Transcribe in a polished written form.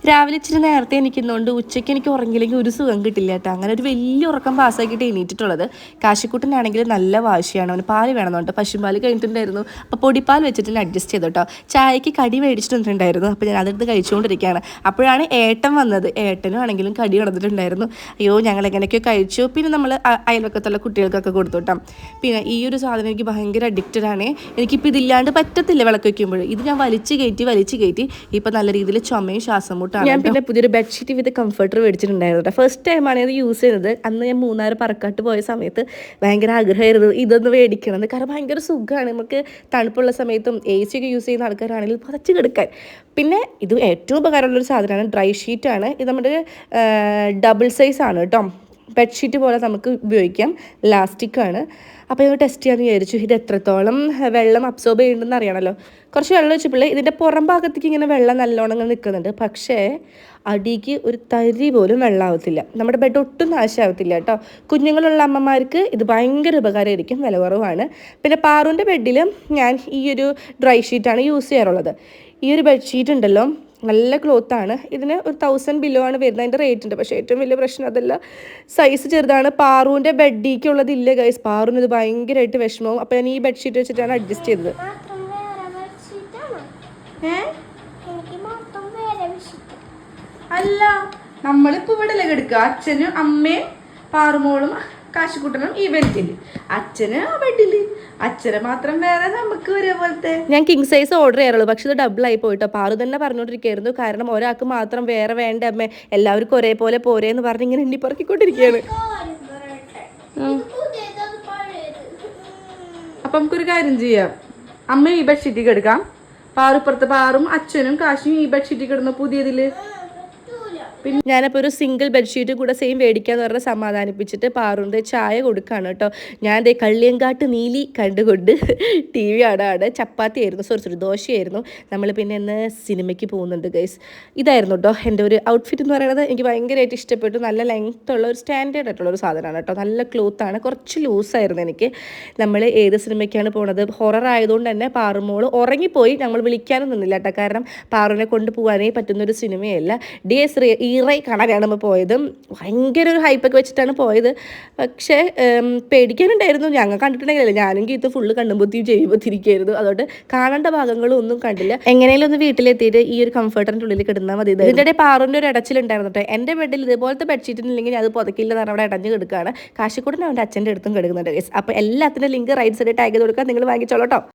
രാവിലെ ഇച്ചിരി നേരത്തെ എണീക്കുന്നതുകൊണ്ട് ഉച്ചയ്ക്ക് എനിക്ക് ഉറങ്ങിയില്ലെങ്കിൽ ഒരു സുഖം കിട്ടില്ല കേട്ടോ. അങ്ങനെ ഒരു വലിയ ഉറക്കം പാസ്സാക്കിയിട്ട് എണീറ്റിട്ടുള്ളത്. കാശിക്കുട്ടനാണെങ്കിൽ നല്ല വാശിയാണ്, അവന് പാല് വേണമെന്നുണ്ട്. പശുപാല് കഴിഞ്ഞിട്ടുണ്ടായിരുന്നു, അപ്പോൾ പൊടിപ്പാൽ വെച്ചിട്ട് അഡ്ജസ്റ്റ് ചെയ്തു കേട്ടോ. ചായക്ക് കടി മേടിച്ചിട്ടുണ്ടായിരുന്നു, അപ്പോൾ ഞാൻ അതെടുത്ത് കഴിച്ചുകൊണ്ടിരിക്കുകയാണ്. അപ്പോഴാണ് ഏട്ടൻ വന്നത്. ഏട്ടനും ആണെങ്കിലും കടി നടന്നിട്ടുണ്ടായിരുന്നു. അയ്യോ ഞങ്ങൾ എങ്ങനെയൊക്കെയോ കഴിച്ചു. പിന്നെ നമ്മൾ അയൽവക്കത്തുള്ള കുട്ടികൾക്കൊക്കെ കൊടുത്തു കേട്ടോ. പിന്നെ ഈ ഒരു സാധനം എനിക്ക് ഭയങ്കര അഡിക്റ്റഡാണ്. എനിക്കിപ്പോൾ ഇതില്ലാണ്ട് പറ്റത്തില്ല. വിളക്ക് വയ്ക്കുമ്പോൾ ഇത് ഞാൻ വലിച്ച് കയറ്റി ഇപ്പം നല്ല രീതിയിൽ ചുമയും ശ്വാസം മുട്ടാണ്. ഞാൻ പിന്നെ പുതിയൊരു ബെഡ്ഷീറ്റ് വിത്ത് കംഫർട്ടർ മേടിച്ചിട്ടുണ്ടായിരുന്നു. ഫസ്റ്റ് ടൈമാണ് ഇത് യൂസ് ചെയ്യുന്നത്. അന്ന് ഞാൻ മൂന്നാർ പറക്കാട്ട് പോയ സമയത്ത് ഭയങ്കര ആഗ്രഹമായിരുന്നു ഇതൊന്ന് മേടിക്കണമെന്ന്. കാരണം ഭയങ്കര സുഖമാണ് നമുക്ക് തണുപ്പുള്ള സമയത്തും എ സി ഒക്കെ യൂസ് ചെയ്യുന്ന ആൾക്കാരാണെങ്കിൽ പതച്ച് കിടക്കാൻ. പിന്നെ ഇത് ഏറ്റവും ഉപകാരമുള്ളൊരു സാധനമാണ്, ഡ്രൈ ഷീറ്റാണ്. ഇത് നമ്മുടെ ഡബിൾ സൈസ് ആണ് കേട്ടോ. ബെഡ്ഷീറ്റ് പോലെ നമുക്ക് ഉപയോഗിക്കാം, ലാസ്റ്റിക്കാണ്. അപ്പോൾ ഇത് ടെസ്റ്റ് ചെയ്യാമെന്ന് വിചാരിച്ചു. ഇത് എത്രത്തോളം വെള്ളം അബ്സോർബ് ചെയ്യുന്നുണ്ടെന്ന് അറിയണമല്ലോ. കുറച്ച് വെള്ളം വെച്ചപ്പോൾ ഇതിൻ്റെ പുറം ഭാഗത്തേക്ക് ഇങ്ങനെ വെള്ളം നല്ലോണം നിൽക്കുന്നുണ്ട്. പക്ഷേ അടിക്ക് ഒരു തരി പോലും വെള്ളമാവത്തില്ല. നമ്മുടെ ബെഡ് ഒട്ടും നാശമാവത്തില്ല കേട്ടോ. കുഞ്ഞുങ്ങളുള്ള അമ്മമാർക്ക് ഇത് ഭയങ്കര ഉപകാരമായിരിക്കും, വില കുറവാണ്. പിന്നെ പാറുവിൻ്റെ ബെഡിലും ഞാൻ ഈ ഒരു ഡ്രൈ ഷീറ്റാണ് യൂസ് ചെയ്യാറുള്ളത്. ഈ ഒരു ബെഡ്ഷീറ്റ് ഉണ്ടല്ലോ നല്ല ക്ലോത്താണ്. ഇതിന് ഒരു 1000 ബിലോ ആണ് വരുന്നത്, അതിൻ്റെ റേറ്റ് ഉണ്ട്. പക്ഷേ ഏറ്റവും വലിയ പ്രശ്നം അതല്ല, സൈസ് ചെറുതാണ്. പാറുവിൻ്റെ ബെഡിക്കുള്ളതില്ല ഗൈസ്. പാറുവിന് ഇത് ഭയങ്കരമായിട്ട് വിഷമവും. അപ്പോൾ ഞാൻ ഈ ബെഡ്ഷീറ്റ് വെച്ചിട്ടാണ് അഡ്ജസ്റ്റ് ചെയ്തത്. അല്ല, നമ്മളിപ്പോൾ ഇവിടെ അല്ലേ കിടക്കുക. അച്ഛനും അമ്മയും പാറുമോളും കാശിക്കുട്ടനും ഈ ബെഡിൽ, അച്ഛന് ആ ബെഡിൽ, അച്ഛനെ മാത്രം വേറെ നമുക്ക് ഒരേപോലത്തെ. ഞാൻ കിങ് സൈസ് ഓർഡർ ചെയ്യാറുള്ളൂ, പക്ഷെ ഇത് ഡബിൾ ആയി പോയിട്ടോ. പാറു തന്നെ പറഞ്ഞുകൊണ്ടിരിക്കുകയായിരുന്നു, കാരണം ഒരാൾക്ക് മാത്രം വേറെ വേണ്ട അമ്മ, എല്ലാവർക്കും ഒരേപോലെ പോരേന്ന് പറഞ്ഞ് ഇങ്ങനെ എണ്ണി പറക്കിക്കൊണ്ടിരിക്കുകയാണ്. അപ്പം നമുക്കൊരു കാര്യം ചെയ്യാം, അമ്മ ഈ ബെഡ്ഷീറ്റിൽ എടുക്കാം, പാറുപ്പുറത്ത് പാറും അച്ഛനും കാശും ഈ ബെഡ്ഷീറ്റിൽ കിടന്നു പുതിയതില്. പിന്നെ ഞാനപ്പോൾ ഒരു സിംഗിൾ ബെഡ്ഷീറ്റ് കൂടെ സെയിം മേടിക്കാന്ന് പറഞ്ഞ് സമാധാനിപ്പിച്ചിട്ട് പാറുണ്ട് ചായ കൊടുക്കുകയാണ് കേട്ടോ. ഞാൻ ദേ കള്ളിയങ്കാട്ട് നീലി കണ്ടുകൊണ്ട് ടി വി ആടാണ്. ചപ്പാത്തി ആയിരുന്നു, സോറി ദോശയായിരുന്നു. നമ്മൾ പിന്നെ ഇന്ന് സിനിമയ്ക്ക് പോകുന്നുണ്ട് ഗൈസ്. ഇതായിരുന്നു കേട്ടോ എൻ്റെ ഒരു ഔട്ട്ഫിറ്റ് എന്ന് പറയുന്നത്. എനിക്ക് ഭയങ്കരമായിട്ട് ഇഷ്ടപ്പെട്ടു. നല്ല ലെങ്ത് ഉള്ള ഒരു സ്റ്റാൻഡേർഡ് ആയിട്ടുള്ള ഒരു സാധനമാണ് കേട്ടോ. നല്ല ക്ലോത്താണ്, കുറച്ച് ലൂസായിരുന്നു എനിക്ക്. നമ്മൾ ഏത് സിനിമയ്ക്കാണ് പോണത്, ഹൊറർ ആയതുകൊണ്ട് തന്നെ പാറുമോൾ ഉറങ്ങിപ്പോയി. നമ്മൾ വിളിക്കാനും നിന്നില്ല കേട്ടോ, കാരണം പാറുവിനെ കൊണ്ടുപോകാനേ പറ്റുന്നൊരു സിനിമയല്ല. DS ഈറൈ കാണാനാണ് നമ്മൾ പോയത്. ഭയങ്കര ഒരു ഹൈപ്പൊക്കെ വെച്ചിട്ടാണ് പോയത്. പക്ഷേ പേടിക്കാനുണ്ടായിരുന്നു. ഞങ്ങൾ കണ്ടിട്ടുണ്ടെങ്കിലല്ലേ, ഞാനും ഗീത്ത് ഫുള്ള് കണ്ണുമ്പൊത്തിയും ചെയ്യുമ്പോത്തിരിക്കുകയായിരുന്നു. അതുകൊണ്ട് കാണേണ്ട ഭാഗങ്ങളും ഒന്നും കണ്ടില്ല. എങ്ങനെയും ഒന്ന് വീട്ടിലെത്തിയിട്ട് ഈ ഒരു കംഫർട്ടറിൻ്റെ ഉള്ളിൽ കിടന്നാൽ മതി. ഇതിൻ്റെ പാറുവിൻ്റെ ഒരു ഇടച്ചിലുണ്ടായിരുന്നു കേട്ടോ. എൻ്റെ ബെഡിൽ ഇതുപോലത്തെ ബെഡ്ഷീറ്റിനില്ലെങ്കിൽ അത് പുതക്കില്ല എന്ന് അവിടെ അടഞ്ഞ് കിടക്കുകയാണ്. കാശിക്കൂടൻ അവൻ്റെ അച്ഛൻ്റെ അടുത്തും കിടക്കുന്നുണ്ട് ഗൈസ്. അപ്പോൾ എല്ലാത്തിൻ്റെ ലിങ്ക് റൈറ്റ് സൈഡിൽ ടാഗ് ചെയ്ത് കൊടുക്കാൻ നിങ്ങൾ വാങ്ങിച്ചോളൂ കേട്ടോ.